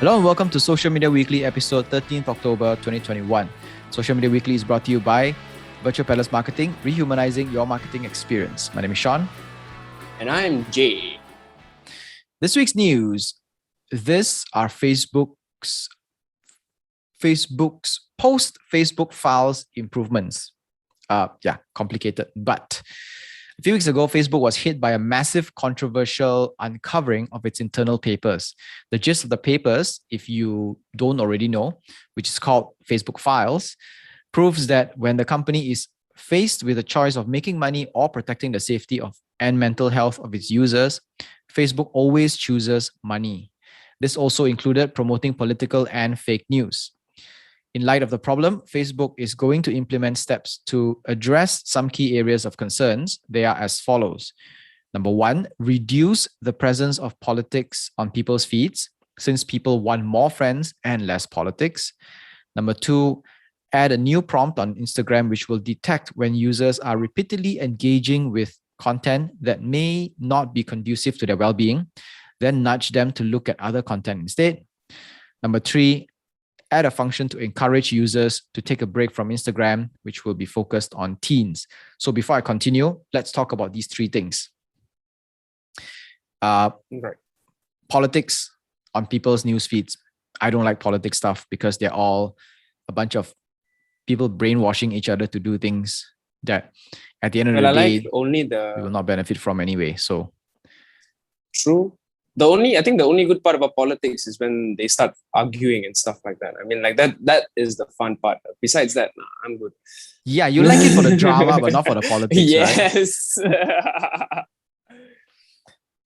Hello and welcome to Social Media Weekly, episode 13th October 2021. Social Media Weekly is brought to you by Virtual Palace Marketing, rehumanizing your marketing experience. My name is Sean. And I'm Jay. This week's news. This are Facebook's post-Facebook files improvements. Complicated, but a few weeks ago, Facebook was hit by a massive controversial uncovering of its internal papers. The gist of the papers, if you don't already know, which is called Facebook Files, proves that when the company is faced with a choice of making money or protecting the safety of and mental health of its users, Facebook always chooses money. This also included promoting political and fake news. In light of the problem, Facebook is going to implement steps to address some key areas of concerns. They are as follows. Number one, reduce the presence of politics on people's feeds, since people want more friends and less politics. Number two, add a new prompt on Instagram which will detect when users are repeatedly engaging with content that may not be conducive to their well-being, then nudge them to look at other content instead. Number three, add a function to encourage users to take a break from Instagram, which will be focused on teens. So before I continue, let's talk about these three things. Politics on people's news feeds. I don't like politics stuff because they're all a bunch of people brainwashing each other to do things that at the end of the day, we will not benefit from anyway. So true. I think the only good part about politics is when they start arguing and stuff like that. I mean, like that is the fun part. Besides that, I'm good. Yeah, you like it for the drama, but not for the politics, yes. Right?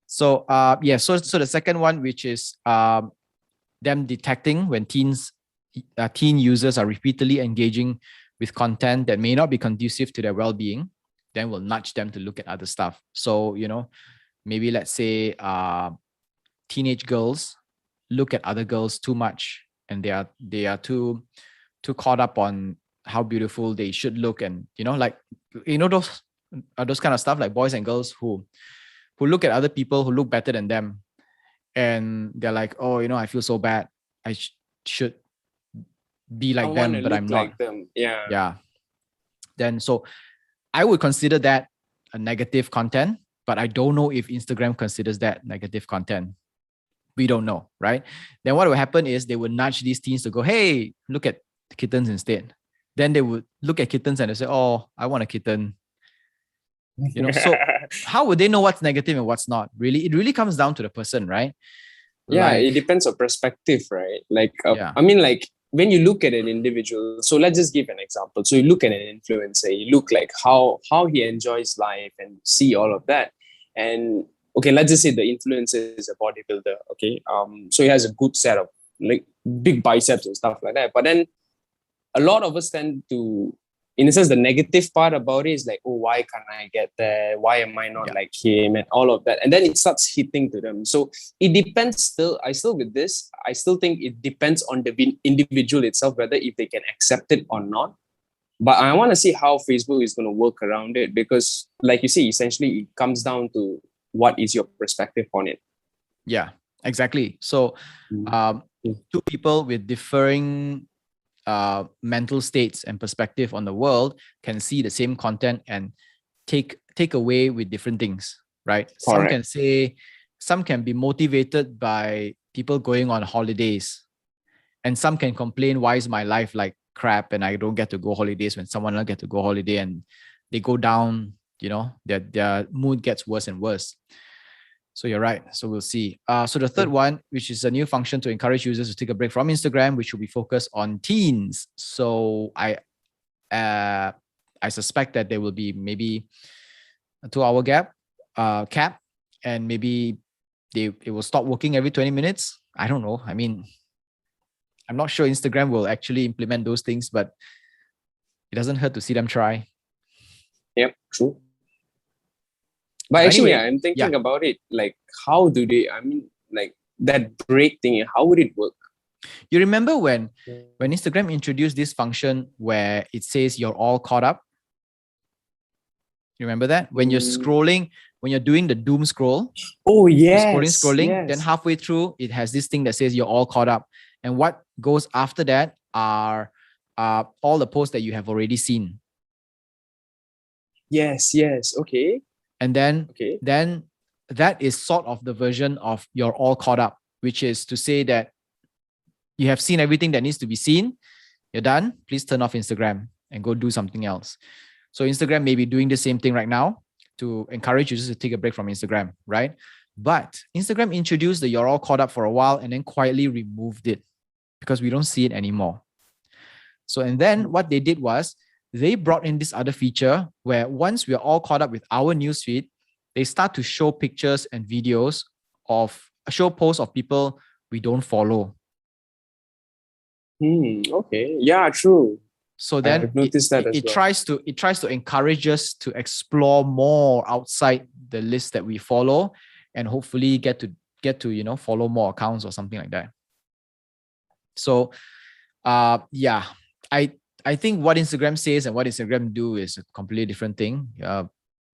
So the second one, which is them detecting when teen users are repeatedly engaging with content that may not be conducive to their well-being, then we'll nudge them to look at other stuff. So, maybe let's say teenage girls look at other girls too much, and they are too caught up on how beautiful they should look, and those kind of stuff, like boys and girls who look at other people who look better than them, and they're like, oh, I feel so bad, I should be like them, but I'm not like them. Yeah. Then so I would consider that a negative content, but I don't know if Instagram considers that negative content. We don't know, right? Then what will happen is they would nudge these teens to go, hey, look at kittens instead. Then they would look at kittens and they say, oh, I want a kitten. So how would they know what's negative and what's not? Really, it really comes down to the person, right? Yeah, it depends on perspective, right? I mean, like when you look at an individual, so let's just give an example. So you look at an influencer, you look like how he enjoys life and see all of that. And okay, let's just say the influencer is a bodybuilder. Okay, so he has a good set of like big biceps and stuff like that. But then a lot of us tend to, in a sense, the negative part about it is like, oh, why can't I get there? Why am I not like him? And all of that. And then it starts hitting to them. So it depends still. I still think it depends on the individual itself, whether if they can accept it or not. But I want to see how Facebook is going to work around it, because like you say, essentially it comes down to what is your perspective on it. Yeah, exactly. So two people with differing mental states and perspective on the world can see the same content and take away with different things, right? Correct. Some can be motivated by people going on holidays, and some can complain, why is my life like crap and I don't get to go holidays when someone else get to go holiday, and they go down, their mood gets worse and worse. So you're right. So we'll see. So the third one, which is a new function to encourage users to take a break from Instagram, which will be focused on teens. So I suspect that there will be maybe a 2-hour cap, and maybe it will stop working every 20 minutes. I don't know. I mean, I'm not sure Instagram will actually implement those things, but it doesn't hurt to see them try. Yep, true. But actually, anyway, I'm thinking about it, like, how do they, I mean, like that break thing, how would it work? You remember when Instagram introduced this function where it says you're all caught up? You remember that? When you're scrolling, when you're doing the doom scroll. Oh, yes. Scrolling. Yes. Then halfway through, it has this thing that says you're all caught up. And what goes after that are all the posts that you have already seen. Yes. Okay. And then that is sort of the version of you're all caught up, which is to say that you have seen everything that needs to be seen. You're done. Please turn off Instagram and go do something else. So Instagram may be doing the same thing right now to encourage users to take a break from Instagram, right? But Instagram introduced the you're all caught up for a while and then quietly removed it because we don't see it anymore. So, and then what they did was they brought in this other feature where once we're all caught up with our newsfeed, they start to show pictures and videos show posts of people we don't follow. Okay. Yeah, true. So then I've noticed that it tries to encourage us to explore more outside the list that we follow, and hopefully get to follow more accounts or something like that. So yeah, I think what Instagram says and what Instagram do is a completely different thing.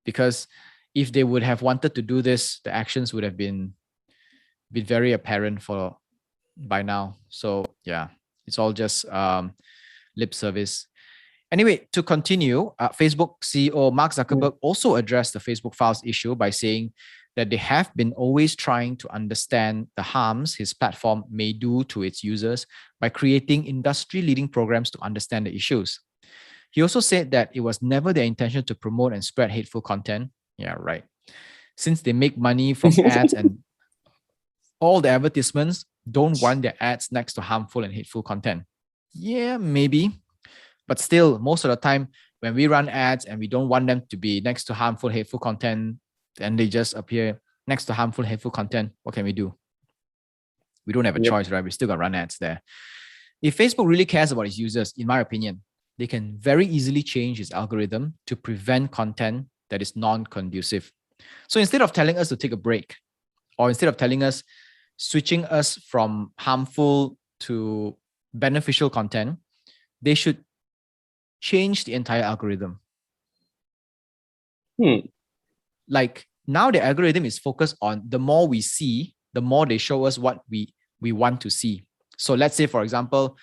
Because if they would have wanted to do this, the actions would have been very apparent by now. So yeah, it's all just lip service. Anyway, to continue, Facebook CEO Mark Zuckerberg also addressed the Facebook files issue by saying that they have been always trying to understand the harms his platform may do to its users by creating industry-leading programs to understand the issues. He also said that it was never their intention to promote and spread hateful content. Yeah, right. Since they make money from ads and all the advertisements don't want their ads next to harmful and hateful content. Yeah, maybe. But still, most of the time, when we run ads and we don't want them to be next to harmful, hateful content, and they just appear next to harmful, hateful content, what can we do? We don't have a choice, right? We still got to run ads there. If Facebook really cares about its users, in my opinion, they can very easily change its algorithm to prevent content that is non-conducive. So instead of telling us to take a break, or instead of switching us from harmful to beneficial content, they should change the entire algorithm. Like now the algorithm is focused on the more we see, the more they show us what we want to see. So let's say, for example,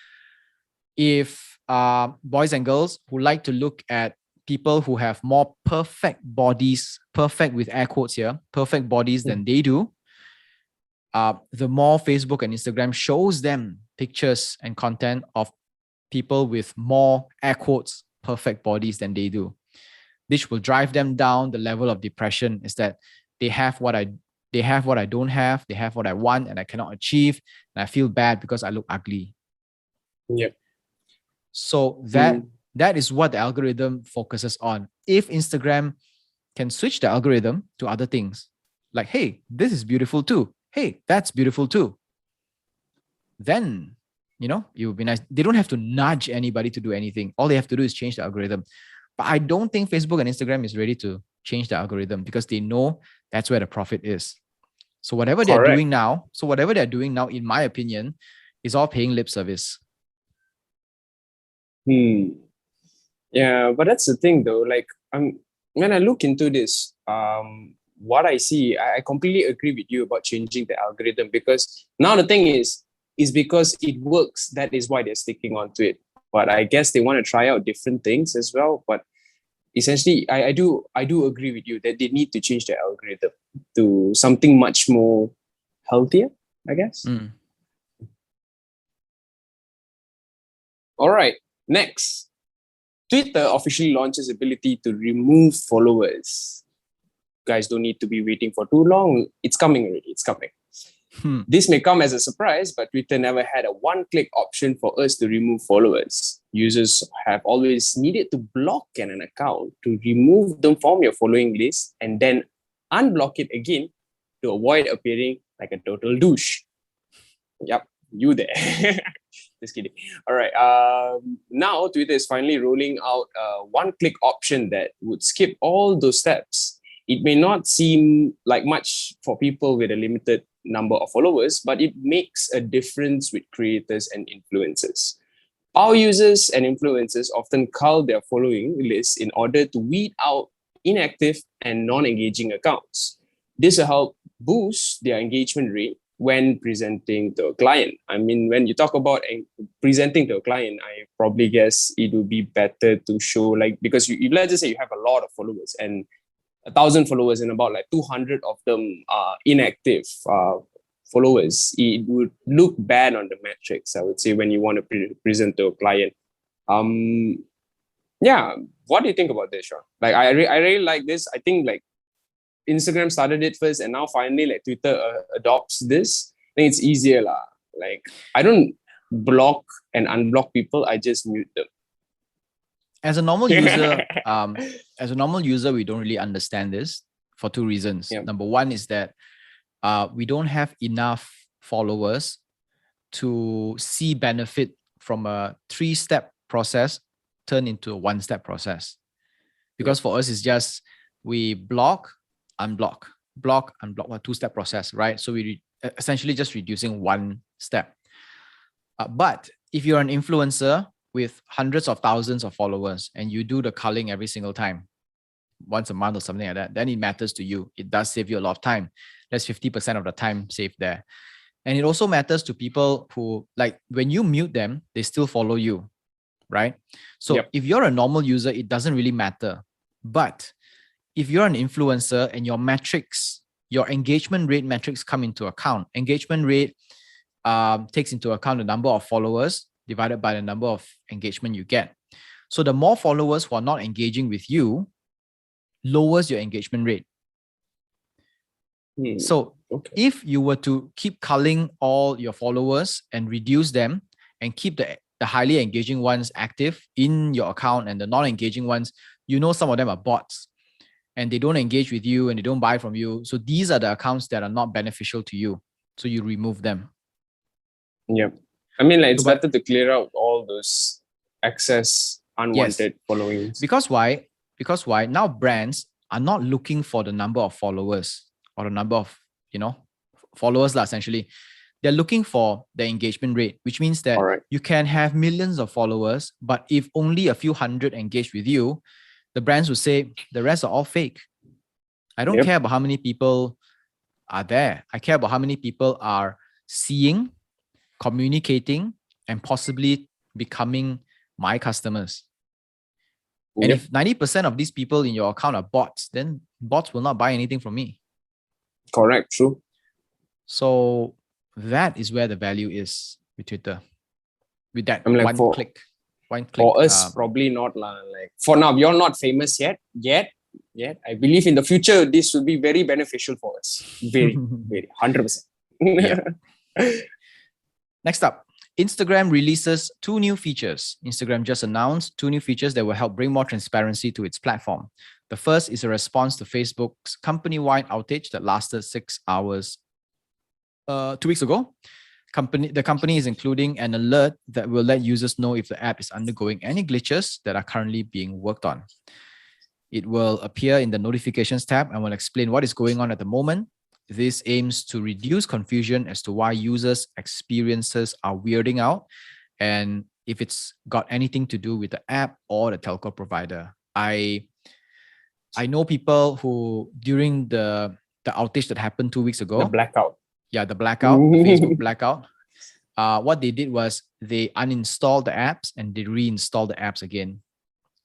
if boys and girls who like to look at people who have more perfect bodies, perfect with air quotes here, perfect bodies than they do, the more Facebook and Instagram shows them pictures and content of people with more air quotes perfect bodies than they do. This will drive them down the level of depression. Is that they have what I don't have, they have what I want and I cannot achieve, and I feel bad because I look ugly. Yep. So that is what the algorithm focuses on. If Instagram can switch the algorithm to other things, like, hey, this is beautiful too. Hey, that's beautiful too. Then, it would be nice. They don't have to nudge anybody to do anything. All they have to do is change the algorithm. But I don't think Facebook and Instagram is ready to change the algorithm because they know that's where the profit is. So whatever they're doing now, in my opinion, is all paying lip service. Yeah, but that's the thing though. Like, when I look into this, what I see, I completely agree with you about changing the algorithm, because now the thing is because it works. That is why they're sticking on to it. But I guess they want to try out different things as well. But essentially, I do agree with you that they need to change the algorithm to something much more healthier, I guess. All right, next. Twitter officially launches ability to remove followers. Guys don't need to be waiting for too long. It's coming already. It's coming. This may come as a surprise, but Twitter never had a one-click option for us to remove followers. Users have always needed to block an account to remove them from your following list and then unblock it again to avoid appearing like a total douche. Yep, you there. Just kidding. All right. Now Twitter is finally rolling out a one-click option that would skip all those steps. It may not seem like much for people with a limited number of followers, but it makes a difference with creators and influencers. Our users and influencers often cull their following lists in order to weed out inactive and non-engaging accounts. This will help boost their engagement rate when presenting to a client. I mean, when you talk about presenting to a client, I probably guess it would be better to show, like, because let's just say you have a lot of followers and 1,000 followers and about like 200 of them are inactive followers. It would look bad on the metrics, I would say, when you want to present to a client. Yeah, what do you think about this, Sean? Like, I really like this. I think like Instagram started it first, and now finally like Twitter adopts this. I think it's easier lah. Like, I don't block and unblock people. I just mute them. As a normal user, we don't really understand this for two reasons. Yeah. Number one is that we don't have enough followers to see benefit from a 3-step process turn into a 1-step process. Because for us, it's just we block, unblock, block, unblock, a 2-step process, right? So we essentially just reducing 1 step. But if you're an influencer with hundreds of thousands of followers and you do the culling every single time, once a month or something like that, then it matters to you. It does save you a lot of time. That's 50% of the time saved there. And it also matters to people who, like, when you mute them, they still follow you, right? So if you're a normal user, it doesn't really matter. But if you're an influencer and your metrics, your engagement rate metrics come into account, engagement rate takes into account the number of followers divided by the number of engagement you get. So the more followers who are not engaging with you lowers your engagement rate. So if you were to keep culling all your followers and reduce them and keep the highly engaging ones active in your account and the non-engaging ones, some of them are bots and they don't engage with you and they don't buy from you. So these are the accounts that are not beneficial to you. So you remove them. Yep. I mean, like, it's better to clear out all those excess unwanted followings. Because why? Because why? Now brands are not looking for the number of followers or the number of, followers essentially. They're looking for the engagement rate, which means that you can have millions of followers, but if only a few hundred engage with you, the brands will say the rest are all fake. I don't care about how many people are there. I care about how many people are seeing, communicating, and possibly becoming my customers. And if 90% of these people in your account are bots, then bots will not buy anything from me. Correct, true. So that is where the value is with Twitter. With that one click. For us, probably not. Like, for now, you're not famous yet. I believe in the future, this will be very beneficial for us. Very, 100%. Next up, Instagram releases 2 new features. Instagram just announced 2 new features that will help bring more transparency to its platform. The first is a response to Facebook's company-wide outage that lasted 6 hours 2 weeks ago. The company is including an alert that will let users know if the app is undergoing any glitches that are currently being worked on. It will appear in the notifications tab and will explain what is going on at the moment. This aims to reduce confusion as to why users' experiences are weirding out and if it's got anything to do with the app or the telco provider. I know people who, during the outage that happened 2 weeks ago, the blackout, the Facebook blackout, what they did was they uninstalled the apps and they reinstalled the apps again,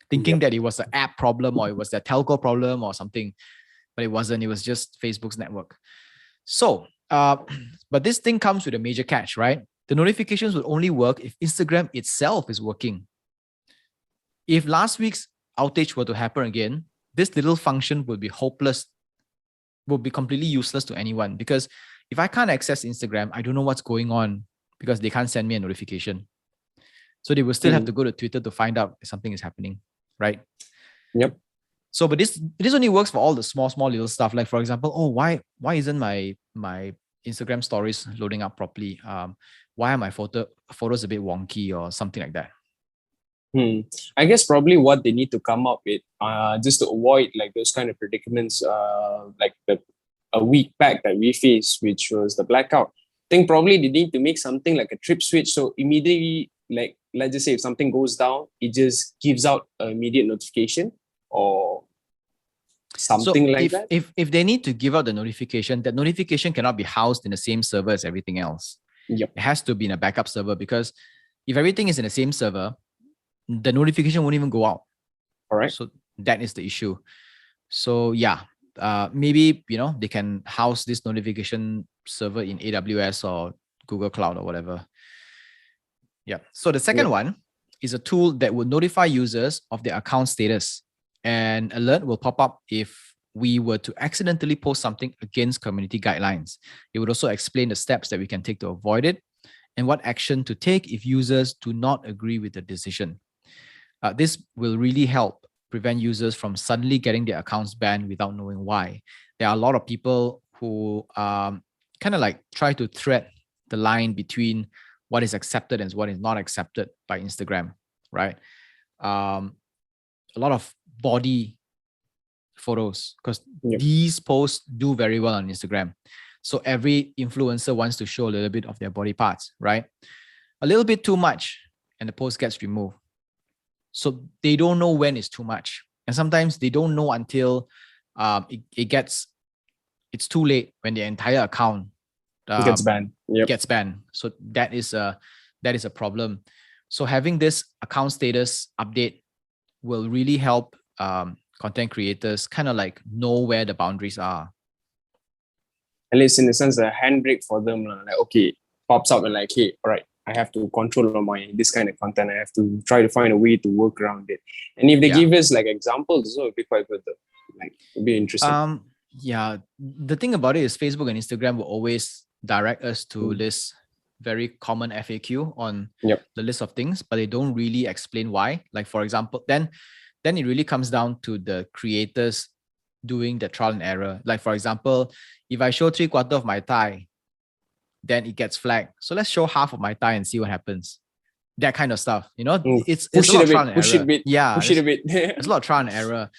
thinking that it was an app problem or it was their telco problem or something, but it wasn't. It was just Facebook's network. So, but this thing comes with a major catch, right? The notifications will only work if Instagram itself is working. If last week's outage were to happen again, this little function would be hopeless, will be completely useless to anyone, because if I can't access Instagram, I don't know what's going on because they can't send me a notification. So they will still have to go to Twitter to find out if something is happening, right? Yep. So, but this only works for all the small little stuff. Like, for example, why isn't my Instagram stories loading up properly? Why are my photos a bit wonky or something like that? I guess probably what they need to come up with, just to avoid like those kind of predicaments, like a week back that we faced, which was the blackout. I think probably they need to make something like a trip switch. So immediately, like, let's just say if something goes down, it just gives out an immediate notification, or Something like that. If they need to give out the notification, that notification cannot be housed in the same server as everything else. Yep. It has to be in a backup server, because if everything is in the same server, the notification won't even go out. All right. So that is the issue. So yeah, maybe, they can house this notification server in AWS or Google Cloud or whatever. Yeah. So the second one is a tool that will notify users of their account status. An alert will pop up if we were to accidentally post something against community guidelines. It would also explain the steps that we can take to avoid it and what action to take if users do not agree with the decision. This will really help prevent users from suddenly getting their accounts banned without knowing why. There are a lot of people who kind of like try to thread the line between what is accepted and what is not accepted by Instagram, right? A lot of body photos, because these posts do very well on Instagram. So every influencer wants to show a little bit of their body parts, right? A little bit too much and the post gets removed. So they don't know when it's too much. And sometimes they don't know until it's too late, when the entire account gets banned. Gets banned. So that is a problem. So having this account status update will really help content creators kind of like know where the boundaries are. At least in a sense, a handbrake for them. Like, okay, pops up and like, hey, all right, I have to control this kind of content. I have to try to find a way to work around it. And if they give us like examples, it would be quite good though. Like, it'd be interesting. Yeah. The thing about it is Facebook and Instagram will always direct us to this very common FAQ on the list of things, but they don't really explain why. Like, for example, then it really comes down to the creators doing the trial and error. Like, for example, if I show 3/4 of my thigh, then it gets flagged. So let's show half of my thigh and see what happens. That kind of stuff, it's a lot of trial and error. Push it a bit. There's a lot of trial and error.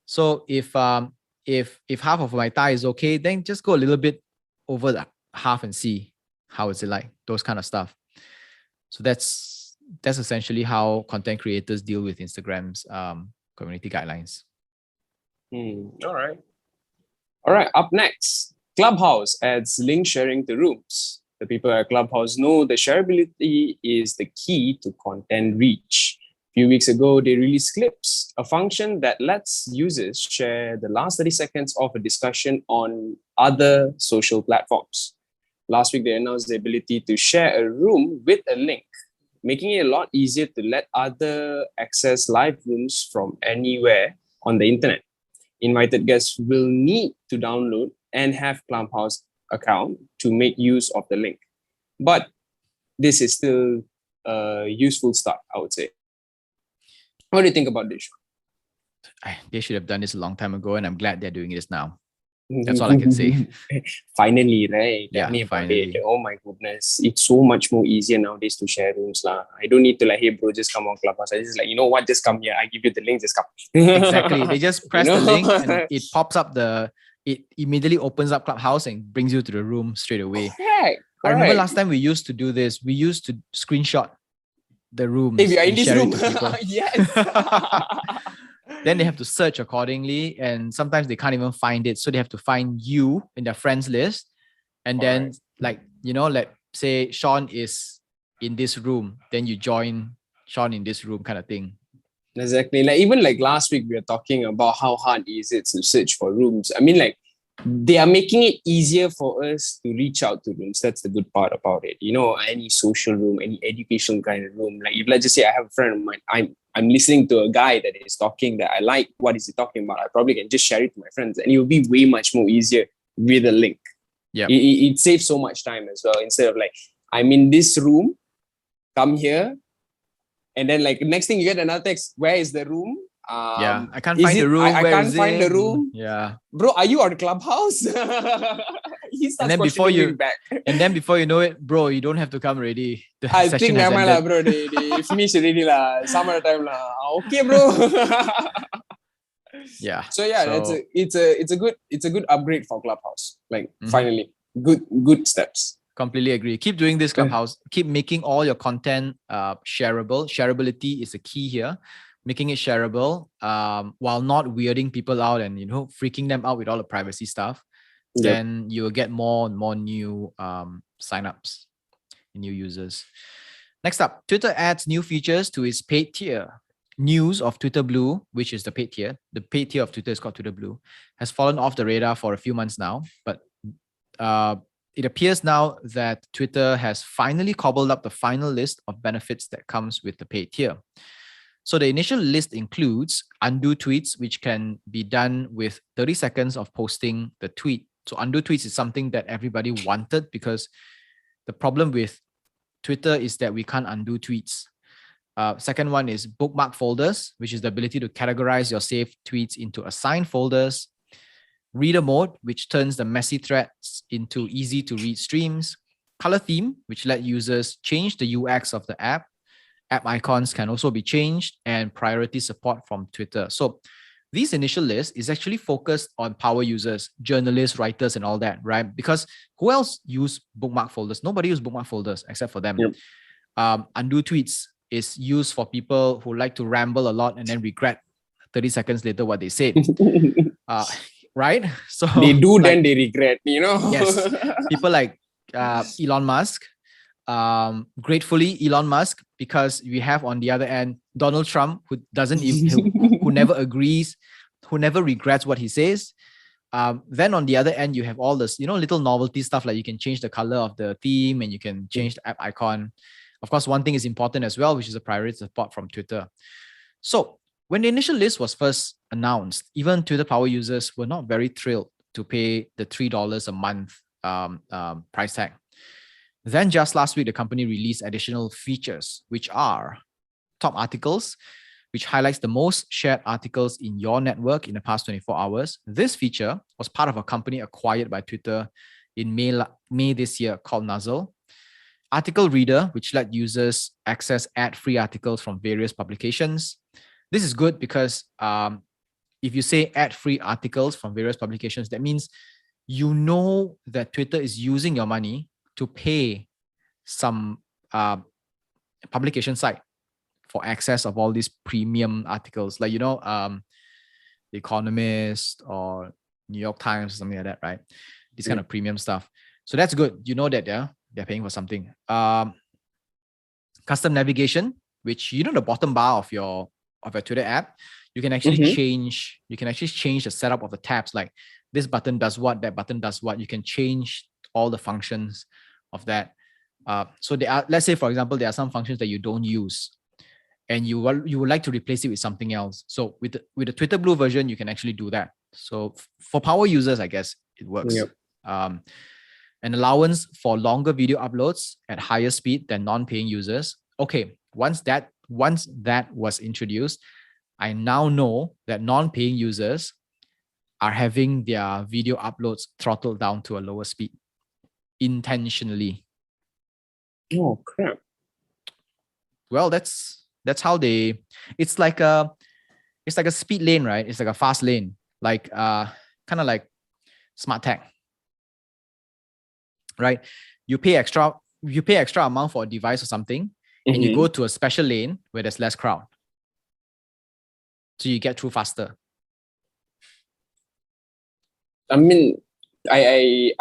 So if half of my thigh is okay, then just go a little bit over the half and see how is it like, those kind of stuff. So that's essentially how content creators deal with Instagram's community guidelines. All right. Up next, Clubhouse adds link sharing to rooms. The people at Clubhouse know that shareability is the key to content reach. A few weeks ago, they released Clips, a function that lets users share the last 30 seconds of a discussion on other social platforms. Last week, they announced the ability to share a room with a link, making it a lot easier to let others access live rooms from anywhere on the internet. Invited guests will need to download and have Clubhouse account to make use of the link. But this is still a useful start, I would say. What do you think about this? They should have done this a long time ago, and I'm glad they're doing this now. That's all I can say. Finally, right? Finally. Oh my goodness. It's so much more easier nowadays to share rooms. I don't need to like, hey bro, just come on Clubhouse. I just like, you know what, just come here. I give you the link, just come. Exactly. They just press the link and it pops up it immediately opens up Clubhouse and brings you to the room straight away. Correct. I remember last time we used to do this. We used to screenshot the rooms. If you're in this room. Yes. Then they have to search accordingly, and sometimes they can't even find it. So they have to find you in their friends list. And then let's say Sean is in this room, then you join Sean in this room kind of thing. Exactly. Like even like last week, we were talking about how hard is it to search for rooms. I mean, like they are making it easier for us to reach out to rooms. That's the good part about it. Any social room, any educational kind of room. Like if let's just say I have a friend of mine, I'm listening to a guy that is talking that I like, what is he talking about? I probably can just share it to my friends, and it will be way much more easier with a link. Yeah. It saves so much time as well. Instead of like, I'm in this room, come here. And then like next thing you get another text, where is the room? I can't find the room. I can't find the room. Yeah. Bro, are you on Clubhouse? He starts questioning back. And then before you know it, bro, you don't have to come already. I think never mind, bro. They finish already lah. Summer time lah. Okay, bro. Yeah. So it's a good upgrade for Clubhouse. Like finally, good steps. Completely agree. Keep doing this, Clubhouse. Keep making all your content shareable. Shareability is the key here. making it shareable, while not weirding people out and freaking them out with all the privacy stuff, then you will get more and more new signups, new users. Next up, Twitter adds new features to its paid tier. News of Twitter Blue, which is the paid tier. The paid tier of Twitter is called Twitter Blue, has fallen off the radar for a few months now, but it appears now that Twitter has finally cobbled up the final list of benefits that comes with the paid tier. So the initial list includes undo tweets, which can be done with 30 seconds of posting the tweet. So undo tweets is something that everybody wanted, because the problem with Twitter is that we can't undo tweets. Second one is bookmark folders, which is the ability to categorize your saved tweets into assigned folders. Reader mode, which turns the messy threads into easy to read streams. Color theme, which let users change the UX of the app. App icons can also be changed, and priority support from Twitter. So this initial list is actually focused on power users, journalists, writers, and all that, right? Because who else use bookmark folders? Nobody use bookmark folders except for them. Undo tweets is used for people who like to ramble a lot and then regret 30 seconds later what they said. Right? So they do, then they regret, Yes. People like Elon Musk. Gratefully Elon Musk, because we have on the other end Donald Trump, who doesn't even, who never agrees, who never regrets what he says. Then on the other end, you have all this, little novelty stuff, like you can change the color of the theme and you can change the app icon. Of course, one thing is important as well, which is a priority support from Twitter. So when the initial list was first announced, even Twitter power users were not very thrilled to pay the $3 a month price tag. Then just last week, the company released additional features, which are top articles, which highlights the most shared articles in your network in the past 24 hours. This feature was part of a company acquired by Twitter in May this year called Nuzzle. Article Reader, which let users access ad-free articles from various publications. This is good because if you say ad-free articles from various publications, that means that Twitter is using your money to pay some publication site for access of all these premium articles, like The Economist or New York Times or something like that, right? This kind of premium stuff. So that's good. That they're paying for something. Custom navigation, which the bottom bar of your Twitter app, you can actually change. You can actually change the setup of the tabs. Like this button does what, that button does what. You can change all the functions of that. So there are, let's say for example, there are some functions that you don't use, and you would like to replace it with something else. So with the Twitter Blue version, you can actually do that. So for power users, I guess it works. An allowance for longer video uploads at higher speed than non-paying users. Okay, once that was introduced, I now know that non-paying users are having their video uploads throttled down to a lower speed intentionally. Oh crap. Well, that's how it's like a speed lane, right? It's like a fast lane, like kind of like smart tag, right? You pay extra amount for a device or something, and you go to a special lane where there's less crowd, so you get through faster. I mean, I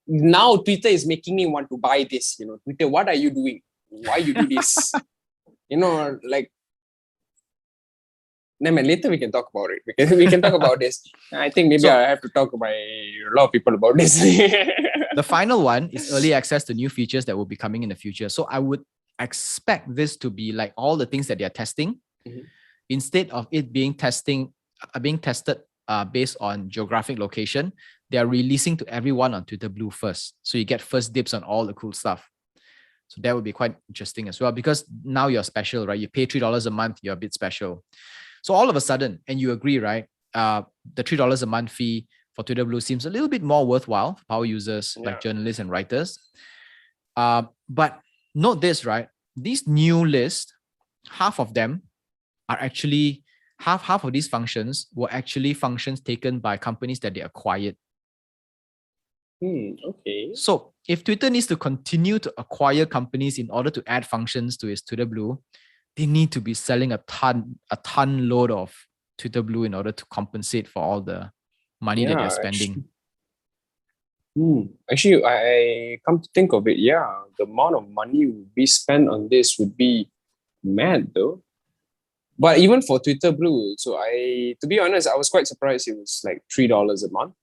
now Twitter is making me want to buy this. Twitter, what are you doing? Why you do this? Like. No, man, later we can talk about it. We can talk about this. I think maybe I have to talk to a lot of people about this. The final one is early access to new features that will be coming in the future. So I would expect this to be like all the things that they are testing. Instead of it being tested based on geographic location, they are releasing to everyone on Twitter Blue first. So you get first dibs on all the cool stuff. So that would be quite interesting as well, because now you're special, right? You pay $3 a month, you're a bit special. So all of a sudden, and you agree, right? The $3 a month fee for Twitter Blue seems a little bit more worthwhile for power users like journalists and writers. But note this, right? These new lists, half of them are actually, half of these functions were actually functions taken by companies that they acquired. Okay. So if Twitter needs to continue to acquire companies in order to add functions to its Twitter Blue, they need to be selling a ton load of Twitter Blue in order to compensate for all the money that they're spending. Actually, I come to think of it, the amount of money would be spent on this would be mad though. But even for Twitter Blue, to be honest, I was quite surprised it was like $3 a month.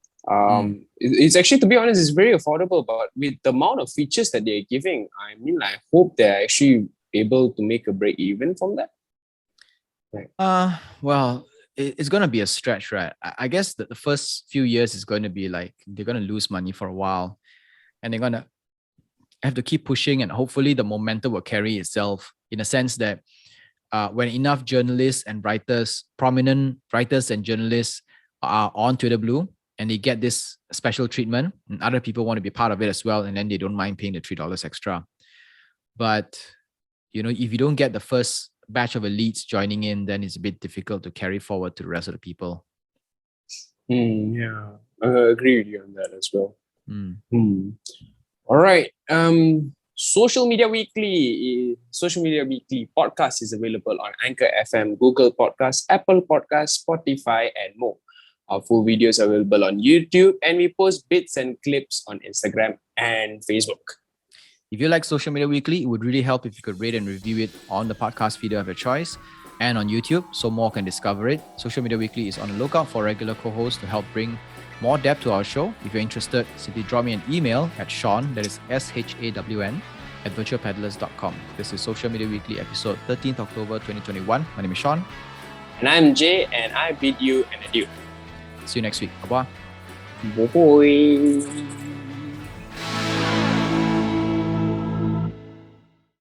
It's actually, to be honest, it's very affordable. But with the amount of features that they're giving, I mean, I hope they're actually able to make a break even from that. Well, it's going to be a stretch, right? I guess that the first few years is going to be like they're going to lose money for a while, and they're going to have to keep pushing, and hopefully the momentum will carry itself in a sense that when enough journalists and writers, prominent writers and journalists are on Twitter Blue and they get this special treatment, and other people want to be part of it as well, and then they don't mind paying the $3 extra. But if you don't get the first batch of elites joining in, then it's a bit difficult to carry forward to the rest of the people. Yeah, I agree with you on that as well. All right. Social Media Weekly podcast is available on Anchor FM, Google Podcasts, Apple Podcasts, Spotify, and more. Our full videos are available on YouTube, and we post bits and clips on Instagram and Facebook. If you like Social Media Weekly, it would really help if you could rate and review it on the podcast feeder of your choice and on YouTube so more can discover it. Social Media Weekly is on the lookout for regular co-hosts to help bring more depth to our show. If you're interested, simply drop me an email at Shawn, that is SHAWN, at virtualpeddlers.com. This is Social Media Weekly, episode 13th October 2021. My name is Shawn. And I'm Jay, and I bid you an adieu. See you next week. Bye-bye. Bye-bye.